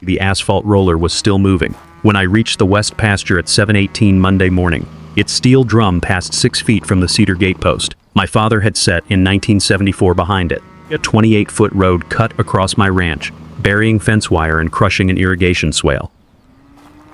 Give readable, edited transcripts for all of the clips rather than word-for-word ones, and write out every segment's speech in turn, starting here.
The asphalt roller was still moving. When I reached the west pasture at 7:18 Monday morning, its steel drum passed 6 feet from the cedar gatepost my father had set in 1974 behind it. A 28-foot road cut across my ranch, burying fence wire and crushing an irrigation swale.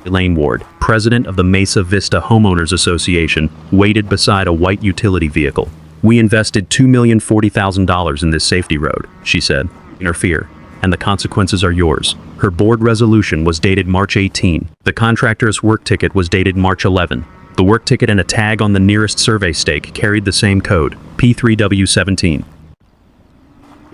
Elaine Ward, president of the Mesa Vista Homeowners Association, waited beside a white utility vehicle. "We invested $2,040,000 in this safety road," she said. "Interfere, and the consequences are yours." Her board resolution was dated March 18. The contractor's work ticket was dated March 11. The work ticket and a tag on the nearest survey stake carried the same code, P3W17.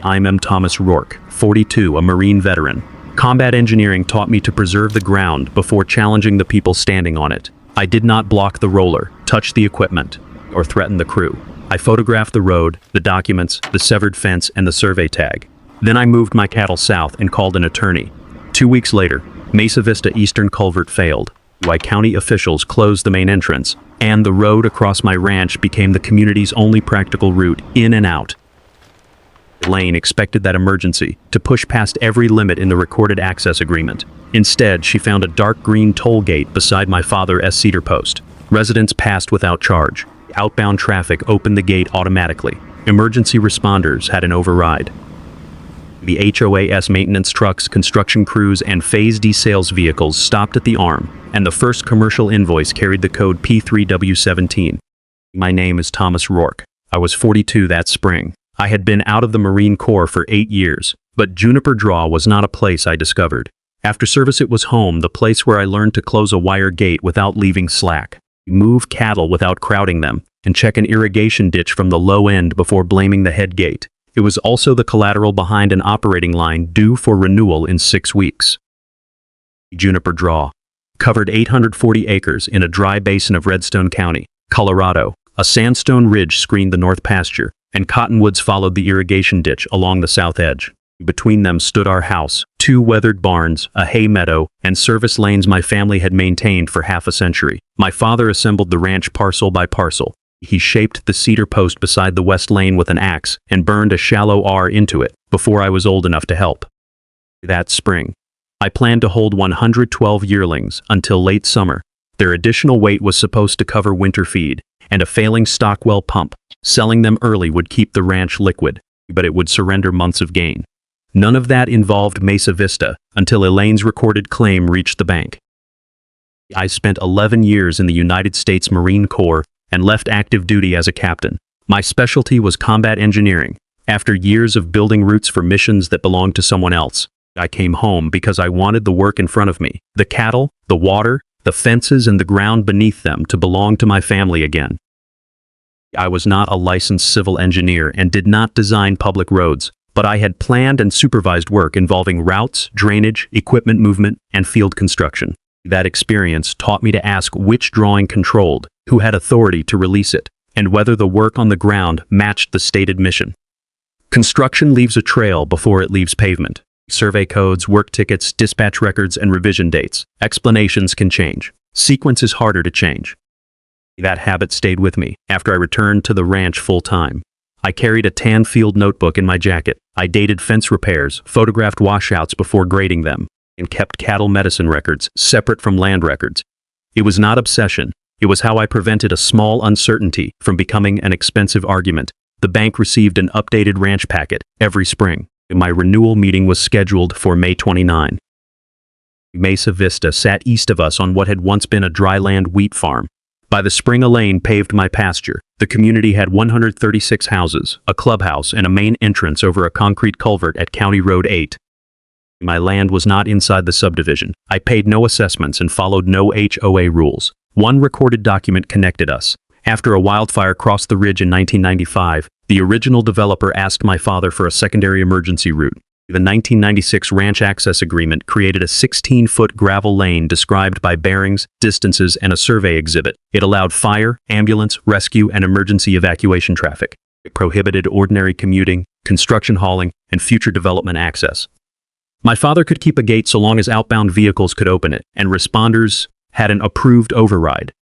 I'm Thomas Rourke, 42, a Marine veteran. Combat engineering taught me to preserve the ground before challenging the people standing on it. I did not block the roller, touch the equipment, or threaten the crew. I photographed the road, the documents, the severed fence, and the survey tag. Then I moved my cattle south and called an attorney. 2 weeks later, Mesa Vista Eastern Culvert failed. County officials closed the main entrance, and the road across my ranch became the community's only practical route in and out. Elaine expected that emergency to push past every limit in the recorded access agreement. Instead, she found a dark green toll gate beside my father's cedar post. Residents passed without charge. Outbound traffic opened the gate automatically. Emergency responders had an override. The HOA's maintenance trucks, construction crews, and Phase D sales vehicles stopped at the arm, and the first commercial invoice carried the code P3W17. My name is Thomas Rourke. I was 42 that spring. I had been out of the Marine Corps for 8 years, but Juniper Draw was not a place I discovered. After service, it was home, the place where I learned to close a wire gate without leaving slack, move cattle without crowding them, and check an irrigation ditch from the low end before blaming the head gate. It was also the collateral behind an operating line due for renewal in 6 weeks. Juniper Draw covered 840 acres in a dry basin of Redstone County, Colorado. A sandstone ridge screened the north pasture, and cottonwoods followed the irrigation ditch along the south edge. Between them stood our house, 2 weathered barns, a hay meadow, and service lanes my family had maintained for half a century. My father assembled the ranch parcel by parcel. He shaped the cedar post beside the west lane with an axe and burned a shallow R into it before I was old enough to help. That spring, I planned to hold 112 yearlings until late summer. Their additional weight was supposed to cover winter feed and a failing stockwell pump. Selling them early would keep the ranch liquid, but it would surrender months of gain. None of that involved Mesa Vista until Elaine's recorded claim reached the bank. I spent 11 years in the United States Marine Corps and left active duty as a captain. My specialty was combat engineering. After years of building routes for missions that belonged to someone else, I came home because I wanted the work in front of me, the cattle, the water, the fences, and the ground beneath them to belong to my family again. I was not a licensed civil engineer and did not design public roads, but I had planned and supervised work involving routes, drainage, equipment movement, and field construction. That experience taught me to ask which drawing controlled, who had authority to release it, and whether the work on the ground matched the stated mission. Construction leaves a trail before it leaves pavement. Survey codes, work tickets, dispatch records, and revision dates. Explanations can change. Sequence is harder to change. That habit stayed with me after I returned to the ranch full-time. I carried a tan field notebook in my jacket. I dated fence repairs, photographed washouts before grading them, and kept cattle medicine records separate from land records. It was not obsession. It was how I prevented a small uncertainty from becoming an expensive argument. The bank received an updated ranch packet every spring. My renewal meeting was scheduled for May 29. Mesa Vista sat east of us on what had once been a dryland wheat farm. By the spring, Elaine paved my pasture. The community had 136 houses, a clubhouse, and a main entrance over a concrete culvert at County Road 8. My land was not inside the subdivision. I paid no assessments and followed no HOA rules. One recorded document connected us. After a wildfire crossed the ridge in 1995, the original developer asked my father for a secondary emergency route. The 1996 ranch access agreement created a 16-foot gravel lane described by bearings, distances, and a survey exhibit. It allowed fire, ambulance, rescue, and emergency evacuation traffic. It prohibited ordinary commuting, construction hauling, and future development access. My father could keep a gate so long as outbound vehicles could open it, and responders had an approved override.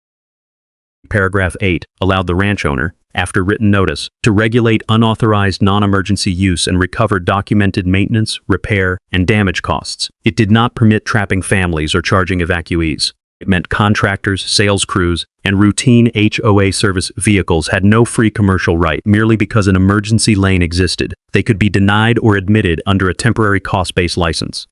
Paragraph 8 allowed the ranch owner, after written notice, to regulate unauthorized non-emergency use and recover documented maintenance, repair, and damage costs. It did not permit trapping families or charging evacuees. It meant contractors, sales crews, and routine HOA service vehicles had no free commercial right merely because an emergency lane existed. They could be denied or admitted under a temporary cost-based license.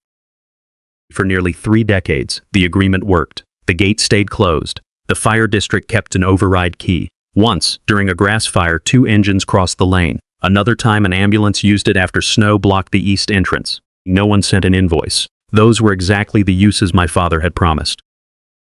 For nearly 3 decades, the agreement worked. The gate stayed closed. The fire district kept an override key. Once, during a grass fire, 2 engines crossed the lane. Another time, an ambulance used it after snow blocked the east entrance. No one sent an invoice. Those were exactly the uses my father had promised.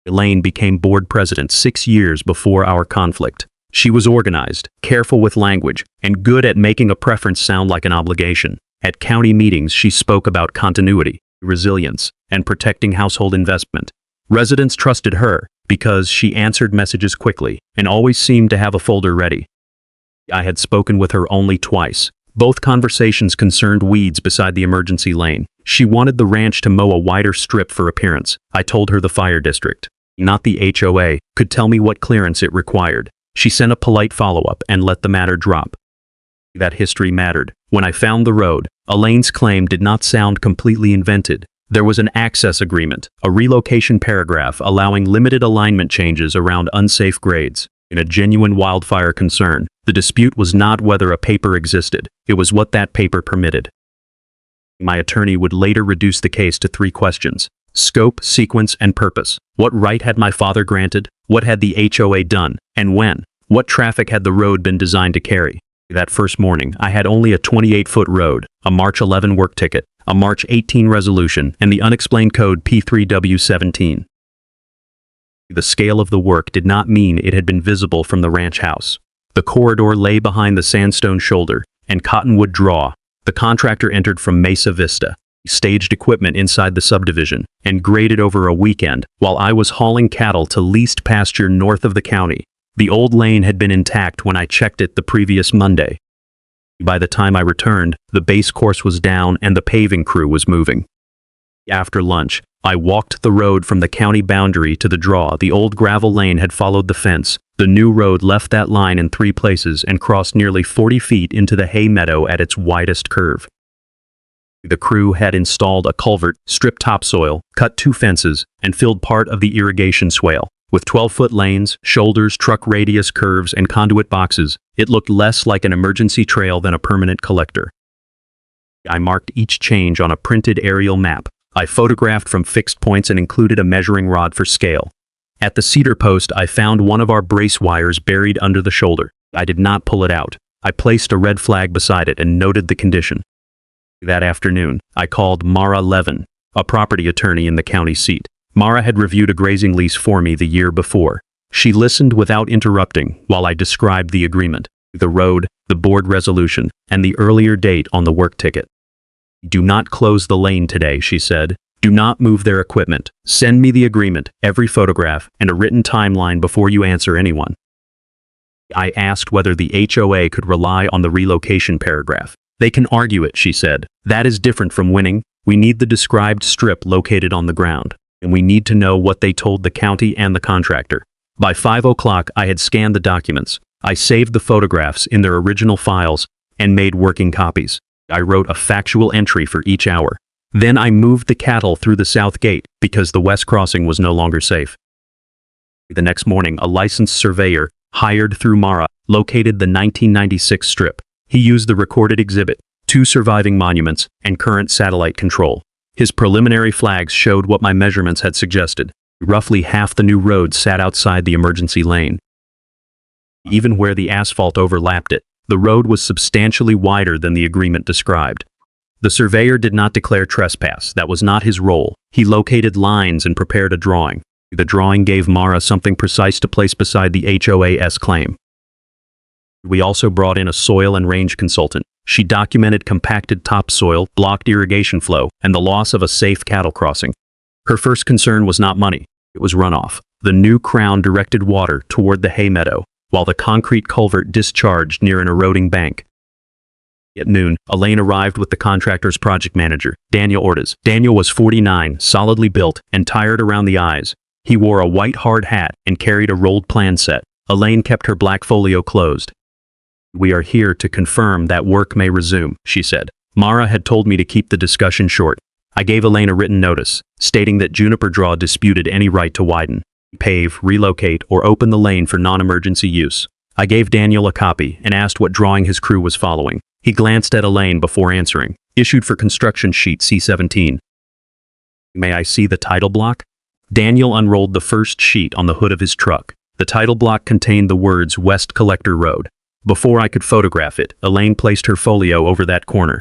Elaine became board president 6 years before our conflict. She was organized, careful with language, and good at making a preference sound like an obligation. At county meetings, she spoke about continuity, resilience, and protecting household investment. Residents trusted her because she answered messages quickly and always seemed to have a folder ready. I had spoken with her only twice. Both conversations concerned weeds beside the emergency lane. She wanted the ranch to mow a wider strip for appearance. I told her the fire district, not the HOA, could tell me what clearance it required. She sent a polite follow-up and let the matter drop. That history mattered. When I found the road, Elaine's claim did not sound completely invented. There was an access agreement, a relocation paragraph allowing limited alignment changes around unsafe grades. In a genuine wildfire concern, the dispute was not whether a paper existed, it was what that paper permitted. My attorney would later reduce the case to 3 questions: scope, sequence, and purpose. What right had my father granted? What had the HOA done? And when? What traffic had the road been designed to carry? That first morning, I had only a 28-foot road, a March 11 work ticket, a March 18 resolution, and the unexplained code P3W17. The scale of the work did not mean it had been visible from the ranch house. The corridor lay behind the sandstone shoulder and cottonwood draw. The contractor entered from Mesa Vista, staged equipment inside the subdivision, and graded over a weekend while I was hauling cattle to leased pasture north of the county. The old lane had been intact when I checked it the previous Monday. By the time I returned, the base course was down and the paving crew was moving. After lunch, I walked the road from the county boundary to the draw. The old gravel lane had followed the fence. The new road left that line in 3 places and crossed nearly 40 feet into the hay meadow at its widest curve. The crew had installed a culvert, stripped topsoil, cut 2 fences, and filled part of the irrigation swale. With 12-foot lanes, shoulders, truck radius curves, and conduit boxes, it looked less like an emergency trail than a permanent collector. I marked each change on a printed aerial map. I photographed from fixed points and included a measuring rod for scale. At the cedar post, I found one of our brace wires buried under the shoulder. I did not pull it out. I placed a red flag beside it and noted the condition. That afternoon, I called Mara Levin, a property attorney in the county seat. Mara had reviewed a grazing lease for me the year before. She listened without interrupting while I described the agreement, the road, the board resolution, and the earlier date on the work ticket. "Do not close the lane today," she said. "Do not move their equipment. Send me the agreement, every photograph, and a written timeline before you answer anyone." I asked whether the HOA could rely on the relocation paragraph. "They can argue it," she said. "That is different from winning. We need the described strip located on the ground, and we need to know what they told the county and the contractor." By 5 o'clock, I had scanned the documents. I saved the photographs in their original files and made working copies. I wrote a factual entry for each hour. Then I moved the cattle through the south gate because the west crossing was no longer safe. The next morning, a licensed surveyor, hired through Mara, located the 1996 strip. He used the recorded exhibit, 2 surviving monuments, and current satellite control. His preliminary flags showed what my measurements had suggested. Roughly half the new road sat outside the emergency lane. Even where the asphalt overlapped it, the road was substantially wider than the agreement described. The surveyor did not declare trespass. That was not his role. He located lines and prepared a drawing. The drawing gave Mara something precise to place beside the HOA's claim. We also brought in a soil and range consultant. She documented compacted topsoil, blocked irrigation flow, and the loss of a safe cattle crossing. Her first concern was not money. It was runoff. The new crown directed water toward the hay meadow, while the concrete culvert discharged near an eroding bank. At noon, Elaine arrived with the contractor's project manager, Daniel Ortiz. Daniel was 49, solidly built, and tired around the eyes. He wore a white hard hat and carried a rolled plan set. Elaine kept her black folio closed. We are here to confirm that work may resume, she said. Mara had told me to keep the discussion short. I gave Elaine a written notice, stating that Juniper Draw disputed any right to widen, pave, relocate, or open the lane for non-emergency use. I gave Daniel a copy and asked what drawing his crew was following. He glanced at Elaine before answering. Issued for construction sheet C17. May I see the title block? Daniel unrolled the first sheet on the hood of his truck. The title block contained the words West Collector Road. Before I could photograph it, Elaine placed her folio over that corner.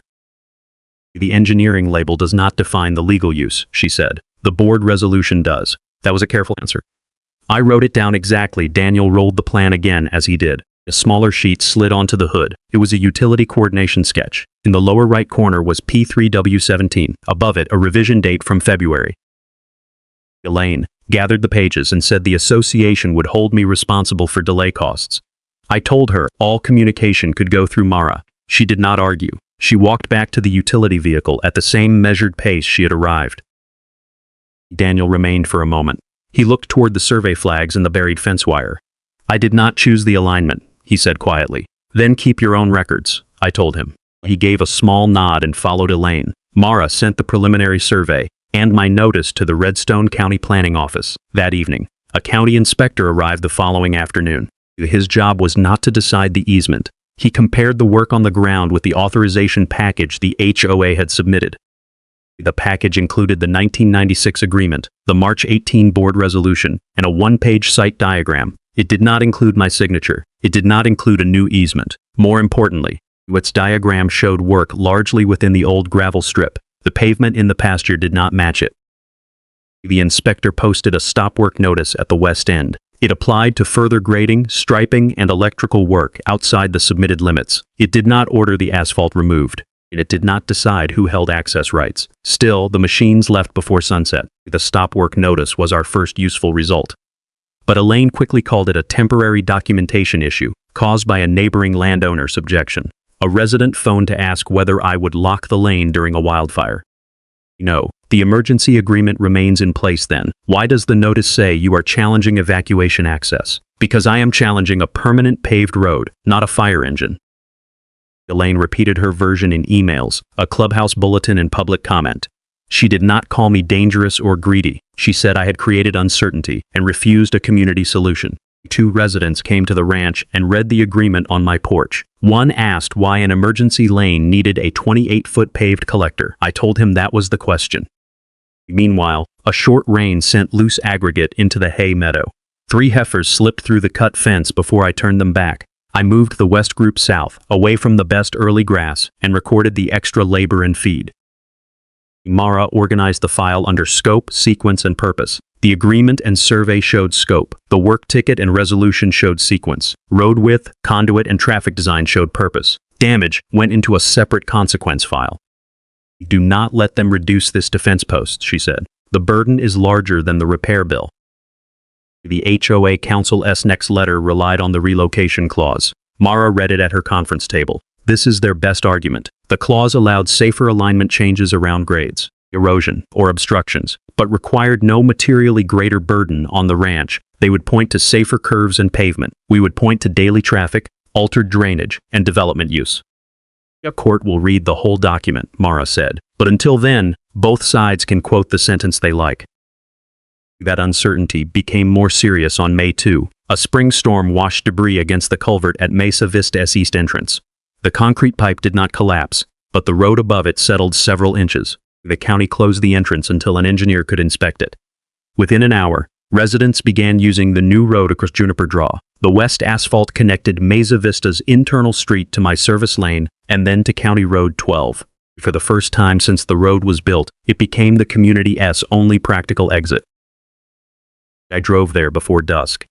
The engineering label does not define the legal use, she said. The board resolution does. That was a careful answer. I wrote it down exactly. Daniel rolled the plan again as he did. A smaller sheet slid onto the hood. It was a utility coordination sketch. In the lower right corner was P3W17. Above it, a revision date from February. Elaine gathered the pages and said the association would hold me responsible for delay costs. I told her all communication could go through Mara. She did not argue. She walked back to the utility vehicle at the same measured pace she had arrived. Daniel remained for a moment. He looked toward the survey flags and the buried fence wire. I did not choose the alignment, he said quietly. Then keep your own records, I told him. He gave a small nod and followed Elaine. Mara sent the preliminary survey and my notice to the Redstone County Planning Office. That evening, a county inspector arrived the following afternoon. His job was not to decide the easement. He compared the work on the ground with the authorization package the HOA had submitted. The package included the 1996 agreement, the March 18 board resolution, and a one-page site diagram. It did not include my signature. It did not include a new easement. More importantly, its diagram showed work largely within the old gravel strip. The pavement in the pasture did not match it. The inspector posted a stop work notice at the west end. It applied to further grading, striping, and electrical work outside the submitted limits. It did not order the asphalt removed. It did not decide who held access rights. Still, the machines left before sunset. The stop work notice was our first useful result. But Elaine quickly called it a temporary documentation issue, caused by a neighboring landowner's objection. A resident phoned to ask whether I would lock the lane during a wildfire. No. The emergency agreement remains in place then. Why does the notice say you are challenging evacuation access? Because I am challenging a permanent paved road, not a fire engine. Elaine repeated her version in emails, a clubhouse bulletin and public comment. She did not call me dangerous or greedy. She said I had created uncertainty and refused a community solution. 2 residents came to the ranch and read the agreement on my porch. One asked why an emergency lane needed a 28-foot paved collector. I told him that was the question. Meanwhile, a short rain sent loose aggregate into the hay meadow. 3 heifers slipped through the cut fence before I turned them back. I moved the west group south, away from the best early grass, and recorded the extra labor and feed. Mara organized the file under scope, sequence, and purpose. The agreement and survey showed scope. The work ticket and resolution showed sequence. Road width, conduit, and traffic design showed purpose. Damage went into a separate consequence file. Do not let them reduce this defense post, she said. The burden is larger than the repair bill. The HOA Council's next letter relied on the relocation clause. Mara read it at her conference table. This is their best argument. The clause allowed safer alignment changes around grades, erosion, or obstructions, but required no materially greater burden on the ranch. They would point to safer curves and pavement. We would point to daily traffic, altered drainage, and development use. A court will read the whole document, Mara said, but until then, both sides can quote the sentence they like. That uncertainty became more serious on May 2. A spring storm washed debris against the culvert at Mesa Vista's east entrance. The concrete pipe did not collapse, but the road above it settled several inches. The county closed the entrance until an engineer could inspect it. Within an hour, residents began using the new road across Juniper Draw. The west asphalt connected Mesa Vista's internal street to my service lane and then to County Road 12. For the first time since the road was built, it became the community's only practical exit. I drove there before dusk.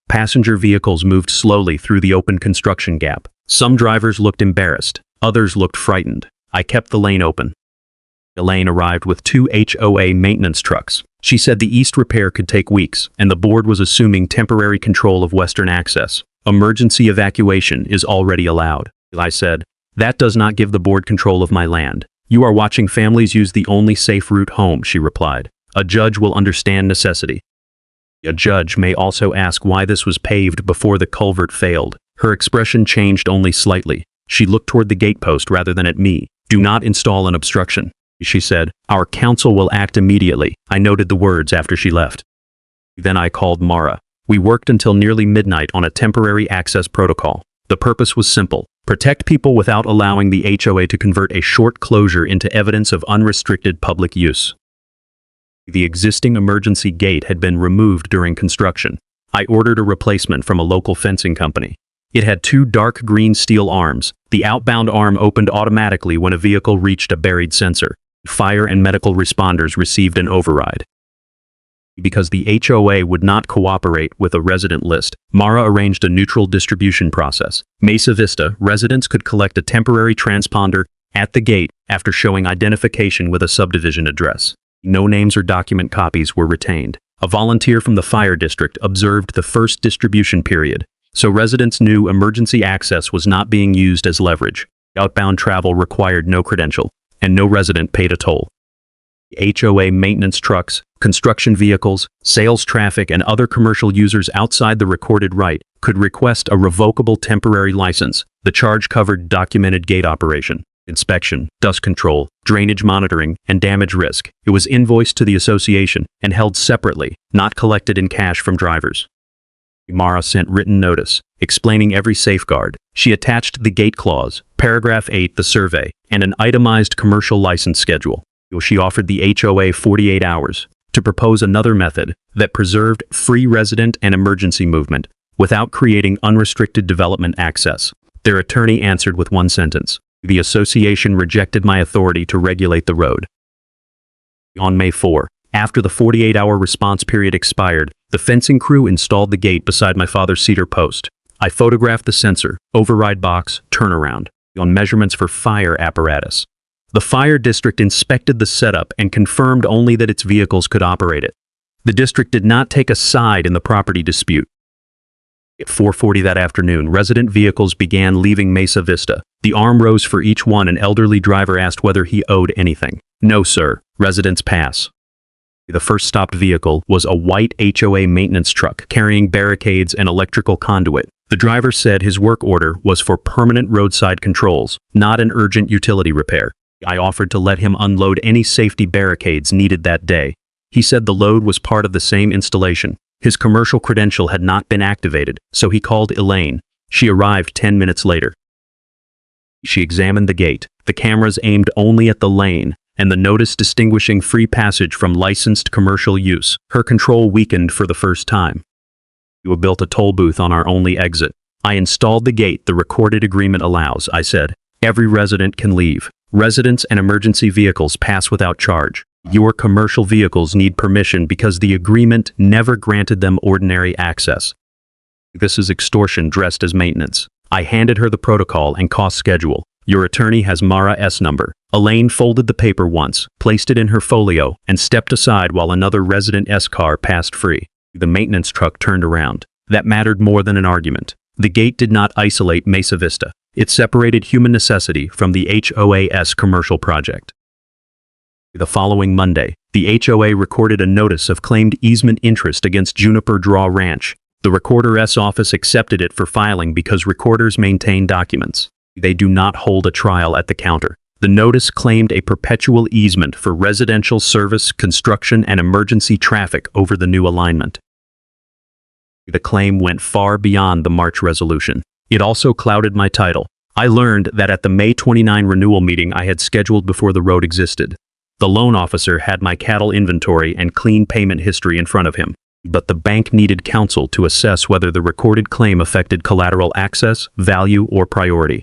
Passenger vehicles moved slowly through the open construction gap. Some drivers looked embarrassed, others looked frightened. I kept the lane open. Elaine arrived with 2 HOA maintenance trucks. She said the east repair could take weeks, and the board was assuming temporary control of western access. Emergency evacuation is already allowed. I said, that does not give the board control of my land. You are watching families use the only safe route home, she replied. A judge will understand necessity. A judge may also ask why this was paved before the culvert failed. Her expression changed only slightly. She looked toward the gatepost rather than at me. "Do not install an obstruction," she said. "Our counsel will act immediately." I noted the words after she left. Then I called Mara. We worked until nearly midnight on a temporary access protocol. The purpose was simple: protect people without allowing the HOA to convert a short closure into evidence of unrestricted public use. The existing emergency gate had been removed during construction. I ordered a replacement from a local fencing company. It had two dark green steel arms. The outbound arm opened automatically when a vehicle reached a buried sensor. Fire and medical responders received an override. Because the HOA would not cooperate with a resident list, Mara arranged a neutral distribution process. Mesa Vista residents could collect a temporary transponder at the gate after showing identification with a subdivision address. No names or document copies were retained. A volunteer from the fire district observed the first distribution period, so residents knew emergency access was not being used as leverage. Outbound travel required no credential, and no resident paid a toll. HOA maintenance trucks, construction vehicles, sales traffic, and other commercial users outside the recorded right could request a revocable temporary license. The charge covered documented gate operation, inspection, dust control, drainage monitoring, and damage risk. It was invoiced to the association and held separately, not collected in cash from drivers. Mara sent written notice, explaining every safeguard. She attached the gate clause, paragraph 8, the survey, and an itemized commercial license schedule. She offered the HOA 48 hours to propose another method that preserved free resident and emergency movement without creating unrestricted development access. Their attorney answered with one sentence: "The association rejected my authority to regulate the road." On May 4, after the 48-hour response period expired, the fencing crew installed the gate beside my father's cedar post. I photographed the sensor, override box, turnaround, on measurements for fire apparatus. The fire district inspected the setup and confirmed only that its vehicles could operate it. The district did not take a side in the property dispute. At 4:40 that afternoon, resident vehicles began leaving Mesa Vista. The arm rose for each one. An elderly driver asked whether he owed anything. "No, sir. Residents pass." The first stopped vehicle was a white HOA maintenance truck carrying barricades and electrical conduit. The driver said his work order was for permanent roadside controls, not an urgent utility repair. I offered to let him unload any safety barricades needed that day. He said the load was part of the same installation. His commercial credential had not been activated, so he called Elaine. She arrived 10 minutes later. She examined the gate. The cameras aimed only at the lane, and the notice distinguishing free passage from licensed commercial use. Her control weakened for the first time. "You built a toll booth on our only exit." "I installed the gate the recorded agreement allows," I said. "Every resident can leave. Residents and emergency vehicles pass without charge. Your commercial vehicles need permission because the agreement never granted them ordinary access." This is extortion dressed as maintenance. I handed her the protocol and cost schedule. "Your attorney has Mara S. number." Elaine folded the paper once, placed it in her folio, and stepped aside while another resident S car passed free. The maintenance truck turned around. That mattered more than an argument. The gate did not isolate Mesa Vista. It separated human necessity from the HOA's commercial project. The following Monday, the HOA recorded a notice of claimed easement interest against Juniper Draw Ranch. The recorder's office accepted it for filing because recorders maintain documents. They do not hold a trial at the counter. The notice claimed a perpetual easement for residential service, construction, and emergency traffic over the new alignment. The claim went far beyond the March resolution. It also clouded my title. I learned that at the May 29 renewal meeting I had scheduled before the road existed, the loan officer had my cattle inventory and clean payment history in front of him, but the bank needed counsel to assess whether the recorded claim affected collateral access, value, or priority.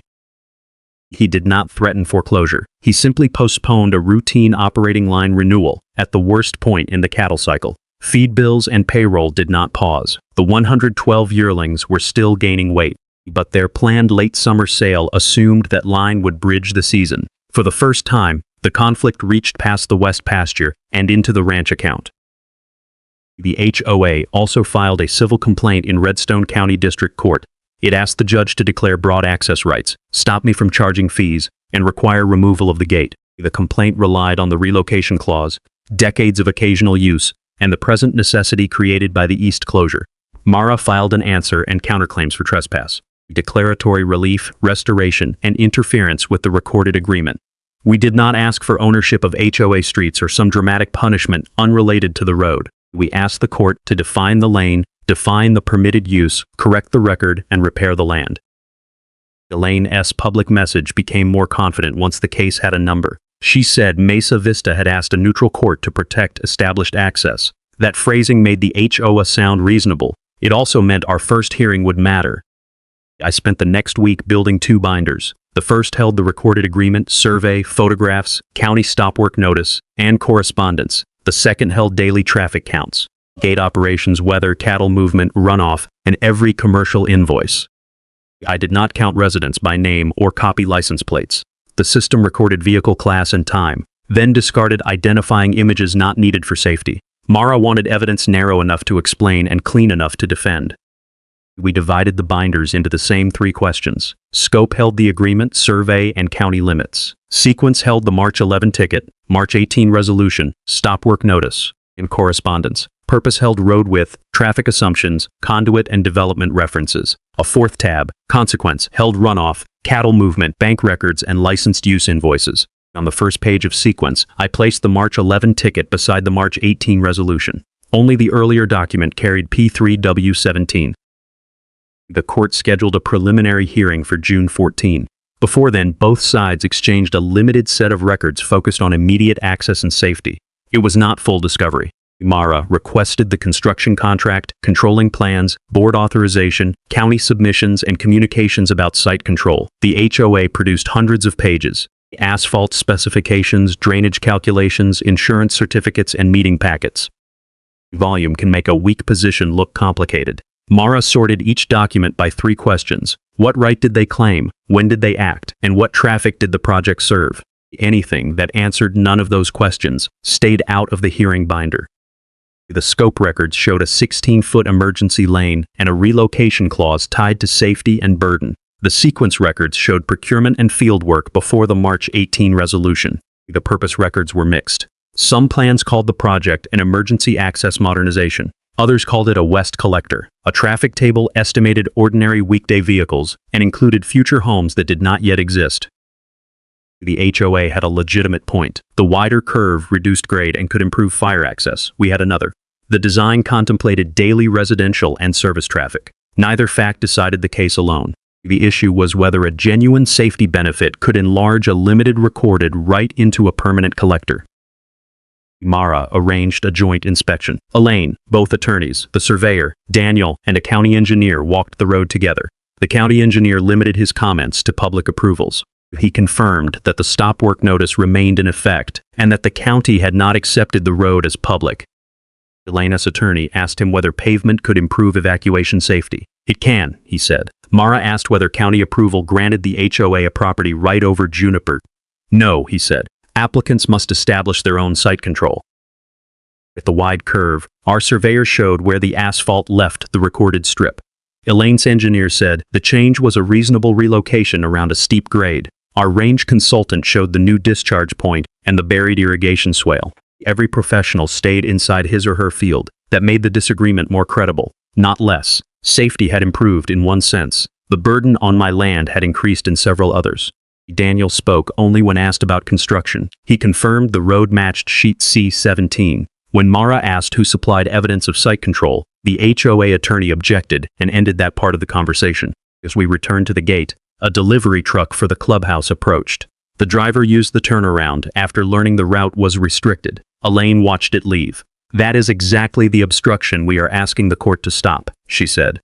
He did not threaten foreclosure. He simply postponed a routine operating line renewal at the worst point in the cattle cycle. Feed bills and payroll did not pause. The 112 yearlings were still gaining weight, but their planned late summer sale assumed that line would bridge the season. For the first time, the conflict reached past the west pasture and into the ranch account. The HOA also filed a civil complaint in Redstone County District Court. It asked the judge to declare broad access rights, stop me from charging fees, and require removal of the gate. The complaint relied on the relocation clause, decades of occasional use, and the present necessity created by the east closure. Mara filed an answer and counterclaims for trespass. declaratory relief, restoration, and interference with the recorded agreement. We did not ask for ownership of HOA streets or some dramatic punishment unrelated to the road. We asked the court to define the lane, define the permitted use, correct the record, and repair the land. Elaine S. public message became more confident once the case had a number. She said Mesa Vista had asked a neutral court to protect established access. That phrasing made the HOA sound reasonable. It also meant our first hearing would matter. I spent the next week building 2 binders. The first held the recorded agreement, survey, photographs, county stop work notice, and correspondence. The second held daily traffic counts, gate operations, weather, cattle movement, runoff, and every commercial invoice. I did not count residents by name or copy license plates. The system recorded vehicle class and time, then discarded identifying images not needed for safety. Mara wanted evidence narrow enough to explain and clean enough to defend. We divided the binders into the same 3 questions. Scope held the agreement, survey, and county limits. Sequence held the March 11 ticket, March 18 resolution, stop work notice, and correspondence. Purpose held road width, traffic assumptions, conduit and development references. A 4th tab, consequence, held runoff, cattle movement, bank records, and licensed use invoices. On the first page of sequence, I placed the March 11 ticket beside the March 18 resolution. Only the earlier document carried P3W17. The court scheduled a preliminary hearing for June 14. Before then, both sides exchanged a limited set of records focused on immediate access and safety. It was not full discovery. Mara requested the construction contract, controlling plans, board authorization, county submissions, and communications about site control. The HOA produced hundreds of pages. Asphalt specifications, drainage calculations, insurance certificates, and meeting packets. Volume can make a weak position look complicated. Mara sorted each document by 3 questions. What right did they claim? When did they act? And what traffic did the project serve? Anything that answered none of those questions stayed out of the hearing binder. The scope records showed a 16-foot emergency lane and a relocation clause tied to safety and burden. The sequence records showed procurement and field work before the March 18 resolution. The purpose records were mixed. Some plans called the project an emergency access modernization. Others called it a west collector. A traffic table estimated ordinary weekday vehicles and included future homes that did not yet exist. The HOA had a legitimate point. The wider curve reduced grade and could improve fire access. We had another. The design contemplated daily residential and service traffic. Neither fact decided the case alone. The issue was whether a genuine safety benefit could enlarge a limited recorded right into a permanent collector. Mara arranged a joint inspection. Elaine, both attorneys, the surveyor, Daniel, and a county engineer walked the road together. The county engineer limited his comments to public approvals. He confirmed that the stop work notice remained in effect and that the county had not accepted the road as public. Elena's attorney asked him whether pavement could improve evacuation safety. It can, he said. Mara asked whether county approval granted the HOA a property right over Juniper. No, he said. Applicants must establish their own site control. At the wide curve, our surveyor showed where the asphalt left the recorded strip. Elaine's engineer said the change was a reasonable relocation around a steep grade. Our range consultant showed the new discharge point and the buried irrigation swale. Every professional stayed inside his or her field. That made the disagreement more credible, not less. Safety had improved in one sense. The burden on my land had increased in several others. Daniel spoke only when asked about construction. He confirmed the road matched sheet C-17. When Mara asked who supplied evidence of site control, the HOA attorney objected and ended that part of the conversation. As we returned to the gate, a delivery truck for the clubhouse approached. The driver used the turnaround after learning the route was restricted. Elaine watched it leave. That is exactly the obstruction we are asking the court to stop, she said.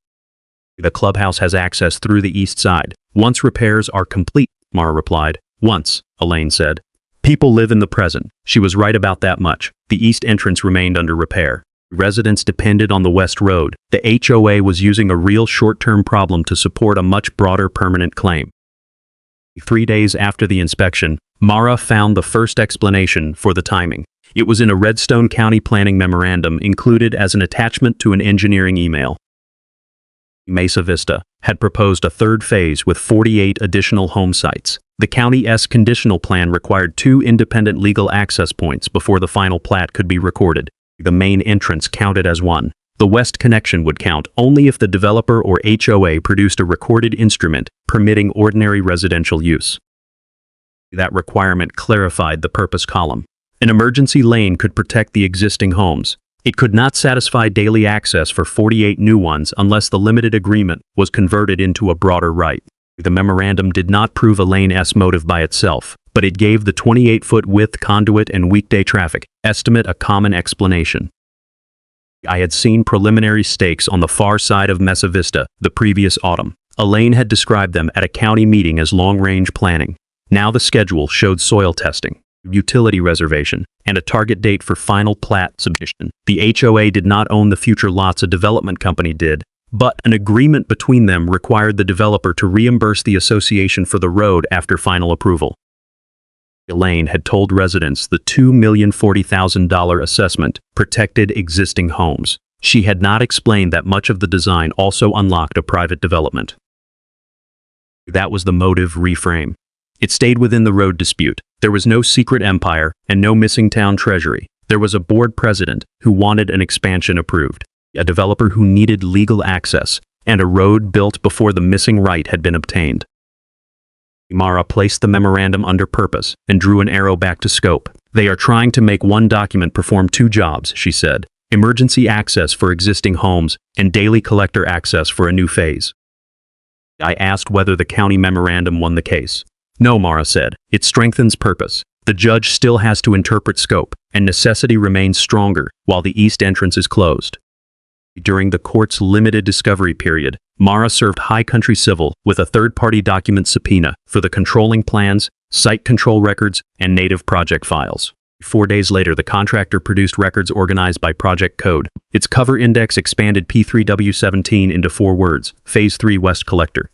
The clubhouse has access through the east side. Once repairs are complete, Mara replied. Once, Elaine said. People live in the present. She was right about that much. The east entrance remained under repair. Residents depended on the west road. The HOA was using a real short-term problem to support a much broader permanent claim. 3 days after the inspection, Mara found the first explanation for the timing. It was in a Redstone County planning memorandum included as an attachment to an engineering email. Mesa Vista had proposed a third phase with 48 additional home sites. The county's conditional plan required 2 independent legal access points before the final plat could be recorded. The main entrance counted as one. The west connection would count only if the developer or HOA produced a recorded instrument permitting ordinary residential use. That requirement clarified the purpose column. An emergency lane could protect the existing homes. It could not satisfy daily access for 48 new ones unless the limited agreement was converted into a broader right. The memorandum did not prove a lane's motive by itself, but it gave the 28-foot width conduit and weekday traffic estimate a common explanation. I had seen preliminary stakes on the far side of Mesa Vista the previous autumn. Elaine had described them at a county meeting as long-range planning. Now the schedule showed soil testing, utility reservation, and a target date for final plat submission. The HOA did not own the future lots, a development company did, but an agreement between them required the developer to reimburse the association for the road after final approval. Elaine had told residents the $2,040,000 assessment protected existing homes. She had not explained that much of the design also unlocked a private development. That was the motive reframe. It stayed within the road dispute. There was no secret empire and no missing town treasury. There was a board president who wanted an expansion approved, a developer who needed legal access, and a road built before the missing right had been obtained. Mara placed the memorandum under purpose and drew an arrow back to scope. They are trying to make one document perform two jobs, she said. Emergency access for existing homes and daily collector access for a new phase. I asked whether the county memorandum won the case. No, Mara said. It strengthens purpose. The judge still has to interpret scope, and necessity remains stronger while the east entrance is closed. During the court's limited discovery period, Mara served High Country Civil with a third-party document subpoena for the controlling plans, site control records, and native project files. 4 days later, the contractor produced records organized by project code. Its cover index expanded P3W17 into 4 words, Phase 3 West Collector.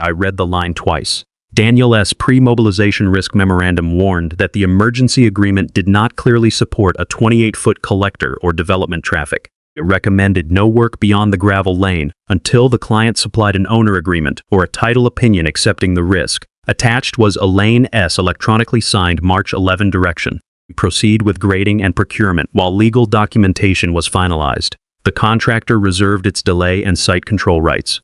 I read the line twice. Daniel S. pre-mobilization risk memorandum warned that the emergency agreement did not clearly support a 28-foot collector or development traffic. It recommended no work beyond the gravel lane until the client supplied an owner agreement or a title opinion accepting the risk. Attached was Elaine S. electronically signed March 11 direction. Proceed with grading and procurement while legal documentation was finalized. The contractor reserved its delay and site control rights.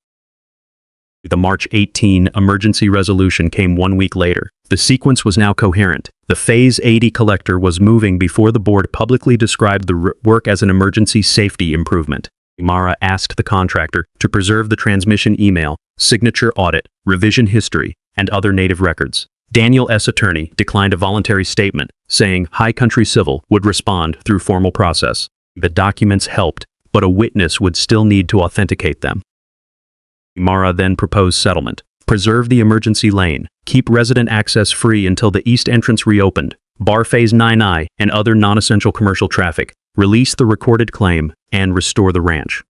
The March 18 emergency resolution came 1 week later. The sequence was now coherent. The Phase 80 collector was moving before the board publicly described the work as an emergency safety improvement. Mara asked the contractor to preserve the transmission email, signature audit, revision history, and other native records. Daniel S. attorney declined a voluntary statement, saying High Country Civil would respond through formal process. The documents helped, but a witness would still need to authenticate them. Mara then proposed settlement. Preserve the emergency lane, keep resident access free until the east entrance reopened, bar Phase 9I and other non-essential commercial traffic, release the recorded claim, and restore the ranch.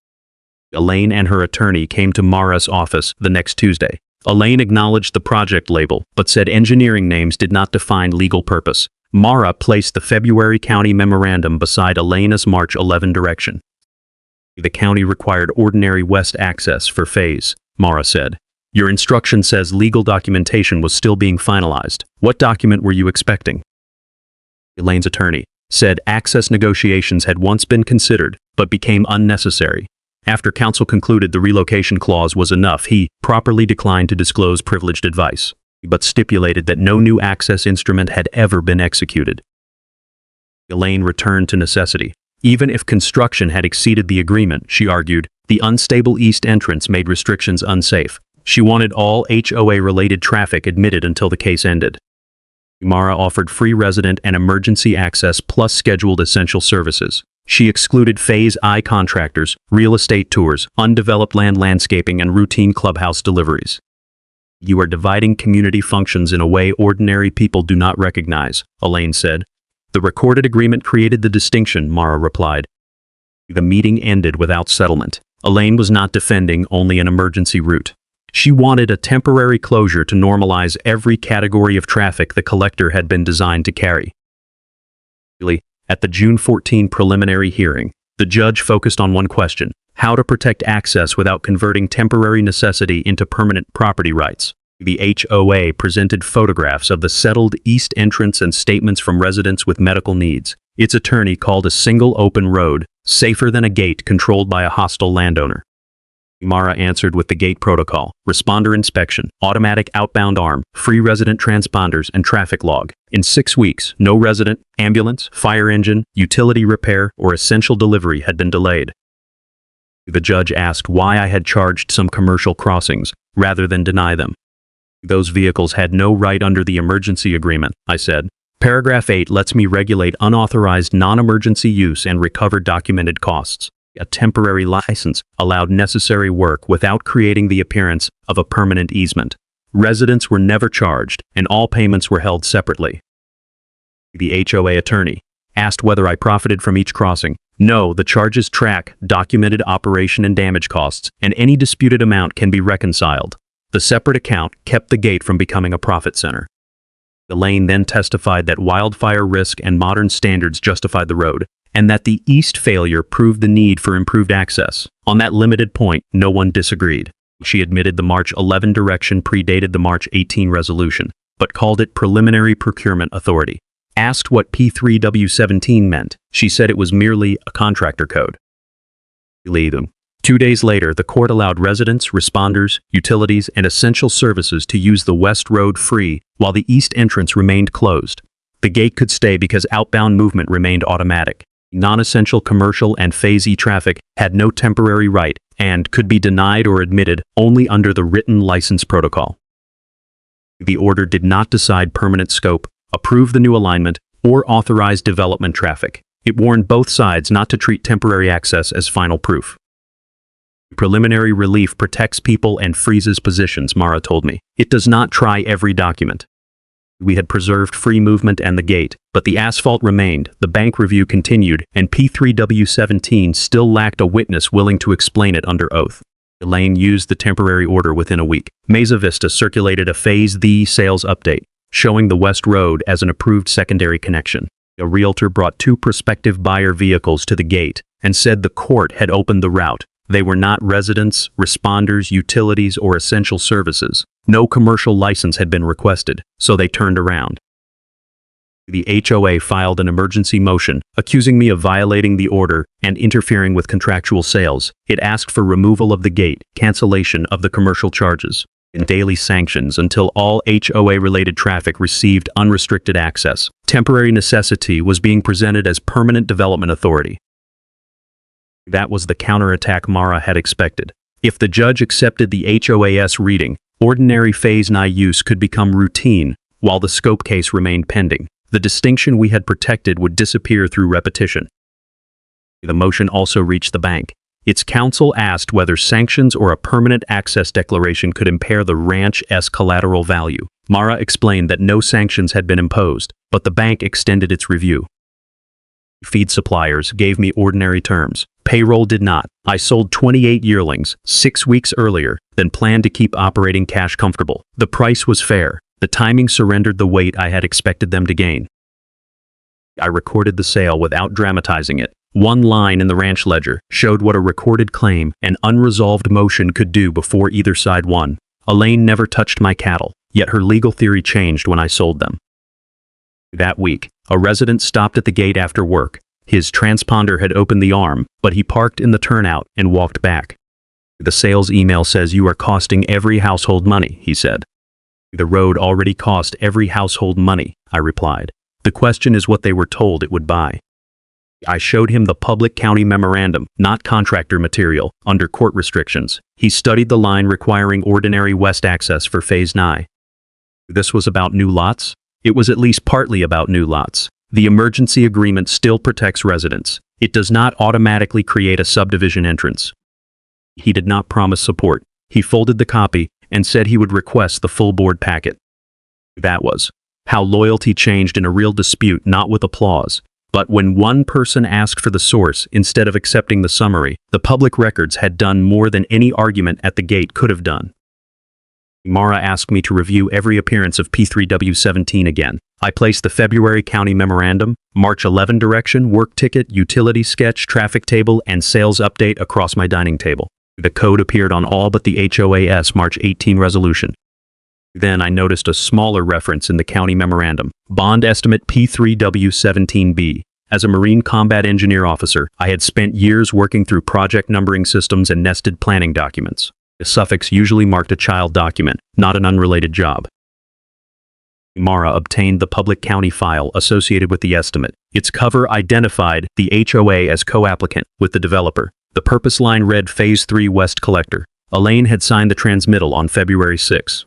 Elaine and her attorney came to Mara's office the next Tuesday. Elaine acknowledged the project label, but said engineering names did not define legal purpose. Mara placed the February county memorandum beside Elaine's March 11 direction. The county required ordinary west access for phase, Mara said. Your instruction says legal documentation was still being finalized. What document were you expecting? Elaine's attorney said access negotiations had once been considered, but became unnecessary. After counsel concluded the relocation clause was enough, he properly declined to disclose privileged advice, but stipulated that no new access instrument had ever been executed. Elaine returned to necessity. Even if construction had exceeded the agreement, she argued, the unstable east entrance made restrictions unsafe. She wanted all HOA-related traffic admitted until the case ended. Mara offered free resident and emergency access plus scheduled essential services. She excluded Phase I contractors, real estate tours, undeveloped land landscaping, and routine clubhouse deliveries. You are dividing community functions in a way ordinary people do not recognize, Elaine said. The recorded agreement created the distinction, Mara replied. The meeting ended without settlement. Elaine was not defending only an emergency route. She wanted a temporary closure to normalize every category of traffic the collector had been designed to carry. At the June 14 preliminary hearing, the judge focused on one question: how to protect access without converting temporary necessity into permanent property rights. The HOA presented photographs of the settled east entrance and statements from residents with medical needs. Its attorney called a single open road safer than a gate controlled by a hostile landowner. Mara answered with the gate protocol, responder inspection, automatic outbound arm, free resident transponders, and traffic log. In 6 weeks, no resident, ambulance, fire engine, utility repair, or essential delivery had been delayed. The judge asked why I had charged some commercial crossings, rather than deny them. Those vehicles had no right under the emergency agreement, I said. Paragraph 8 lets me regulate unauthorized non-emergency use and recover documented costs. A temporary license allowed necessary work without creating the appearance of a permanent easement. Residents were never charged, and all payments were held separately. The HOA attorney asked whether I profited from each crossing. No, the charges track documented operation and damage costs, and any disputed amount can be reconciled. The separate account kept the gate from becoming a profit center. Elaine then testified that wildfire risk and modern standards justified the road, and that the east failure proved the need for improved access. On that limited point, no one disagreed. She admitted the March 11 direction predated the March 18 resolution, but called it preliminary procurement authority. Asked what P3W17 meant, she said it was merely a contractor code. 2 days later, the court allowed residents, responders, utilities, and essential services to use the west road free while the east entrance remained closed. The gate could stay because outbound movement remained automatic. Non-essential commercial and Phase E traffic had no temporary right and could be denied or admitted only under the written license protocol. The order did not decide permanent scope, approve the new alignment, or authorize development traffic. It warned both sides not to treat temporary access as final proof. Preliminary relief protects people and freezes positions, Mara told me. It does not try every document. We had preserved free movement and the gate, but the asphalt remained, the bank review continued, and P3W17 still lacked a witness willing to explain it under oath. Elaine used the temporary order within a week. Mesa Vista circulated a Phase D sales update, showing the West Road as an approved secondary connection. A realtor brought 2 prospective buyer vehicles to the gate and said the court had opened the route. They were not residents, responders, utilities, or essential services. No commercial license had been requested, so they turned around. The HOA filed an emergency motion, accusing me of violating the order and interfering with contractual sales. It asked for removal of the gate, cancellation of the commercial charges, and daily sanctions until all HOA-related traffic received unrestricted access. Temporary necessity was being presented as permanent development authority. That was the counterattack Mara had expected. If the judge accepted the HOAS reading, ordinary Phase I use could become routine, while the scope case remained pending. The distinction we had protected would disappear through repetition. The motion also reached the bank. Its counsel asked whether sanctions or a permanent access declaration could impair the ranch's collateral value. Mara explained that no sanctions had been imposed, but the bank extended its review. Feed suppliers gave me ordinary terms. Payroll did not. I sold 28 yearlings 6 weeks earlier than planned to keep operating cash comfortable. The price was fair. The timing surrendered the weight I had expected them to gain. I recorded the sale without dramatizing it. One line in the ranch ledger showed what a recorded claim and unresolved motion could do before either side won. Elaine never touched my cattle, yet her legal theory changed when I sold them. That week, a resident stopped at the gate after work. His transponder had opened the arm, but he parked in the turnout and walked back. The sales email says you are costing every household money, he said. The road already cost every household money, I replied. The question is what they were told it would buy. I showed him the public county memorandum, not contractor material, under court restrictions. He studied the line requiring ordinary west access for Phase I. This was about new lots? It was at least partly about new lots. The emergency agreement still protects residents. It does not automatically create a subdivision entrance. He did not promise support. He folded the copy and said he would request the full board packet. That was how loyalty changed in a real dispute, not with applause. But when one person asked for the source instead of accepting the summary, the public records had done more than any argument at the gate could have done. Mara asked me to review every appearance of P3W17 again. I placed the February county memorandum, March 11 direction, work ticket, utility sketch, traffic table, and sales update across my dining table. The code appeared on all but the HOAS March 18 resolution. Then I noticed a smaller reference in the county memorandum, bond estimate P3W17B. As a Marine combat engineer officer, I had spent years working through project numbering systems and nested planning documents. A suffix usually marked a child document, not an unrelated job. Mara obtained the public county file associated with the estimate. Its cover identified the HOA as co-applicant with the developer. The purpose line read Phase 3 West Collector. Elaine had signed the transmittal on February 6.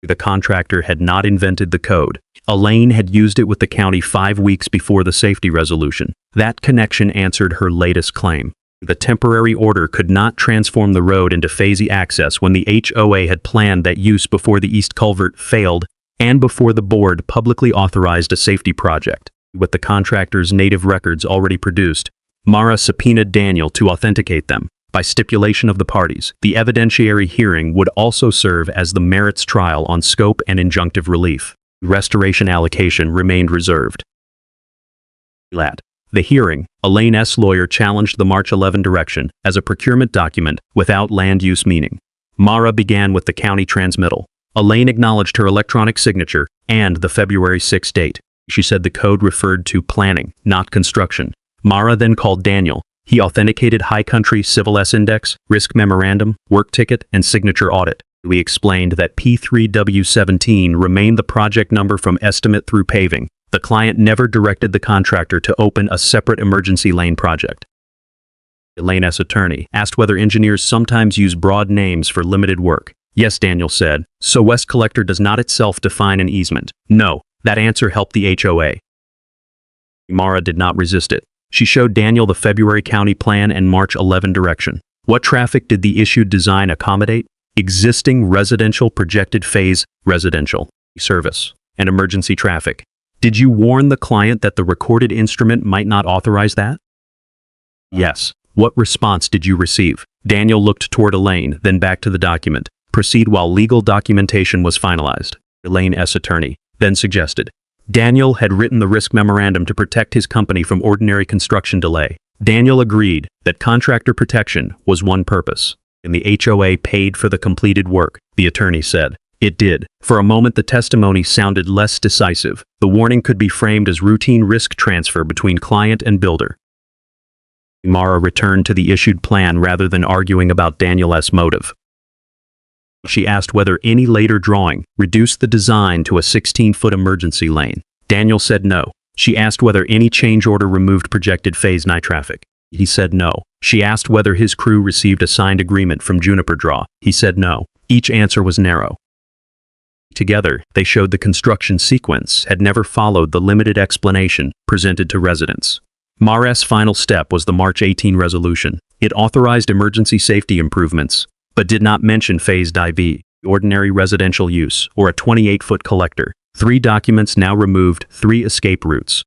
The contractor had not invented the code. Elaine had used it with the county 5 weeks before the safety resolution. That connection answered her latest claim. The temporary order could not transform the road into phasey access when the HOA had planned that use before the East Culvert failed and before the board publicly authorized a safety project. With the contractor's native records already produced, Mara subpoenaed Daniel to authenticate them. By stipulation of the parties, the evidentiary hearing would also serve as the merits trial on scope and injunctive relief. Restoration allocation remained reserved. At the hearing, Elaine S. lawyer challenged the March 11 direction as a procurement document without land use meaning. Mara began with the county transmittal. Elaine acknowledged her electronic signature and the February 6 date. She said the code referred to planning, not construction. Mara then called Daniel. He authenticated High Country Civil S Index, Risk Memorandum, Work Ticket, and Signature Audit. We explained that P3W17 remained the project number from estimate through paving. The client never directed the contractor to open a separate emergency lane project. Elaine S. attorney asked whether engineers sometimes use broad names for limited work. Yes, Daniel said. So West Collector does not itself define an easement. No, that answer helped the HOA. Mara did not resist it. She showed Daniel the February county plan and March 11 direction. What traffic did the issued design accommodate? Existing residential projected phase, residential, service, and emergency traffic. Did you warn the client that the recorded instrument might not authorize that? Yes. What response did you receive? Daniel looked toward Elaine, then back to the document. Proceed while legal documentation was finalized. Elaine S. attorney then suggested. Daniel had written the risk memorandum to protect his company from ordinary construction delay. Daniel agreed that contractor protection was one purpose, and the HOA paid for the completed work, the attorney said. It did. For a moment the testimony sounded less decisive. The warning could be framed as routine risk transfer between client and builder. Mara returned to the issued plan rather than arguing about Daniel's motive. She asked whether any later drawing reduced the design to a 16-foot emergency lane. Daniel said no. She asked whether any change order removed projected phase night traffic. He said no. She asked whether his crew received a signed agreement from Juniper Draw. He said no. Each answer was narrow. Together, they showed the construction sequence had never followed the limited explanation presented to residents. Mara's final step was the March 18 resolution. It authorized emergency safety improvements, but did not mention phased IV, ordinary residential use, or a 28-foot collector. 3 documents now removed 3 escape routes.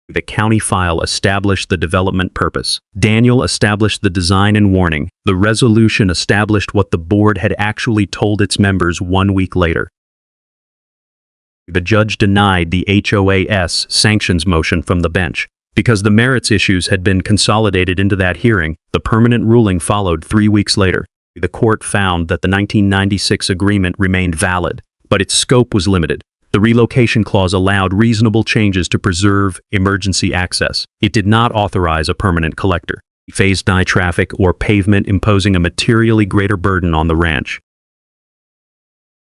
The county file established the development purpose. Daniel established the design and warning. The resolution established what the board had actually told its members 1 week later. The judge denied the HOA's sanctions motion from the bench. Because the merits issues had been consolidated into that hearing, the permanent ruling followed 3 weeks later. The court found that the 1996 agreement remained valid, but its scope was limited. The relocation clause allowed reasonable changes to preserve emergency access. It did not authorize a permanent collector, phased night traffic, or pavement imposing a materially greater burden on the ranch.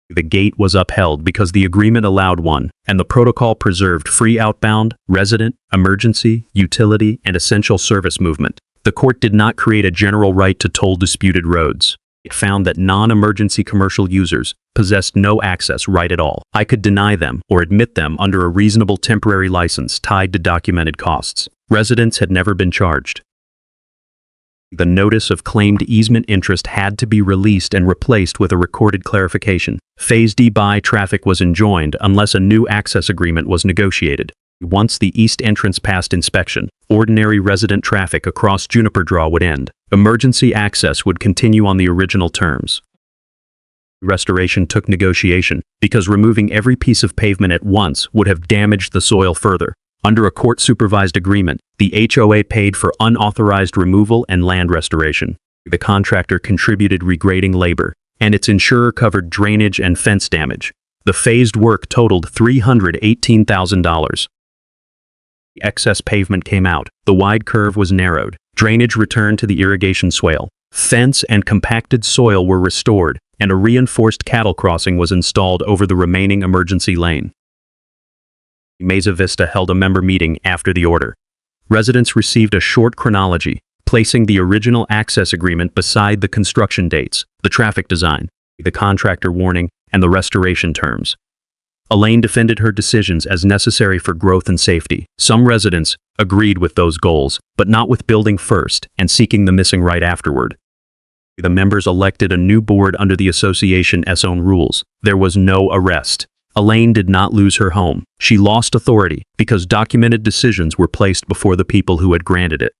The gate was upheld because the agreement allowed one, and the protocol preserved free outbound, resident, emergency, utility, and essential service movement. The court did not create a general right to toll disputed roads. It found that non-emergency commercial users possessed no access right at all. I could deny them or admit them under a reasonable temporary license tied to documented costs. Residents had never been charged. The notice of claimed easement interest had to be released and replaced with a recorded clarification. Phase D by traffic was enjoined unless a new access agreement was negotiated. Once the east entrance passed inspection, ordinary resident traffic across Juniper Draw would end. Emergency access would continue on the original terms. Restoration took negotiation because removing every piece of pavement at once would have damaged the soil further. Under a court-supervised agreement, the HOA paid for unauthorized removal and land restoration. The contractor contributed regrading labor, and its insurer covered drainage and fence damage. The phased work totaled $318,000. Excess pavement came out. The wide curve was narrowed. Drainage returned to the irrigation swale. Fence and compacted soil were restored, and a reinforced cattle crossing was installed over the remaining emergency lane. Mesa Vista held a member meeting after the order. Residents received a short chronology, placing the original access agreement beside the construction dates, the traffic design, the contractor warning, and the restoration terms. Elaine defended her decisions as necessary for growth and safety. Some residents agreed with those goals, but not with building first and seeking the missing right afterward. The members elected a new board under the association's own rules. There was no arrest. Elaine did not lose her home. She lost authority because documented decisions were placed before the people who had granted it.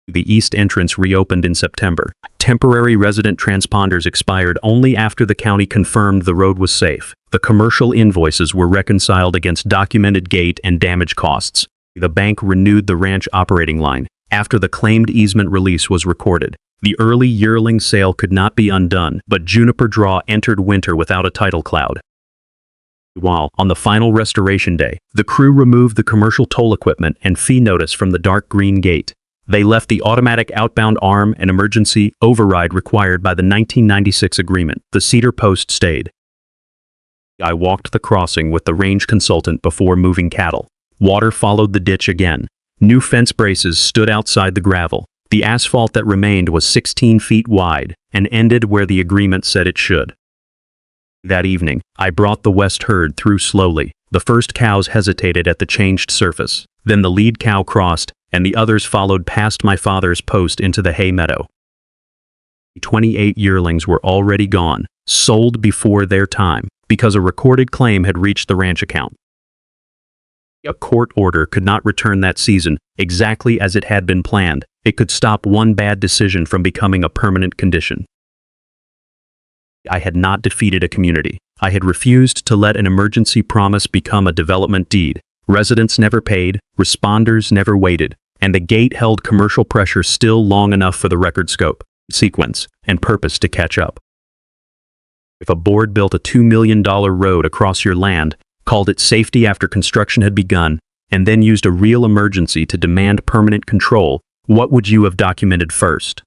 The east entrance reopened in September. Temporary resident transponders expired only after the county confirmed the road was safe. The commercial invoices were reconciled against documented gate and damage costs. The bank renewed the ranch operating line after the claimed easement release was recorded. The early yearling sale could not be undone, but Juniper Draw entered winter without a title cloud. While on the final restoration day, the crew removed the commercial toll equipment and fee notice from the dark green gate. They left the automatic outbound arm and emergency override required by the 1996 agreement. The cedar post stayed. I walked the crossing with the range consultant before moving cattle. Water followed the ditch again. New fence braces stood outside the gravel. The asphalt that remained was 16 feet wide and ended where the agreement said it should. That evening, I brought the west herd through slowly. The first cows hesitated at the changed surface. Then the lead cow crossed, and the others followed past my father's post into the hay meadow. 28 yearlings were already gone, sold before their time, because a recorded claim had reached the ranch account. A court order could not return that season exactly as it had been planned. It could stop one bad decision from becoming a permanent condition. I had not defeated a community. I had refused to let an emergency promise become a development deed. Residents never paid, responders never waited, and the gate held commercial pressure still long enough for the record scope, sequence, and purpose to catch up. If a board built a $2 million road across your land, called it safety after construction had begun, and then used a real emergency to demand permanent control, what would you have documented first?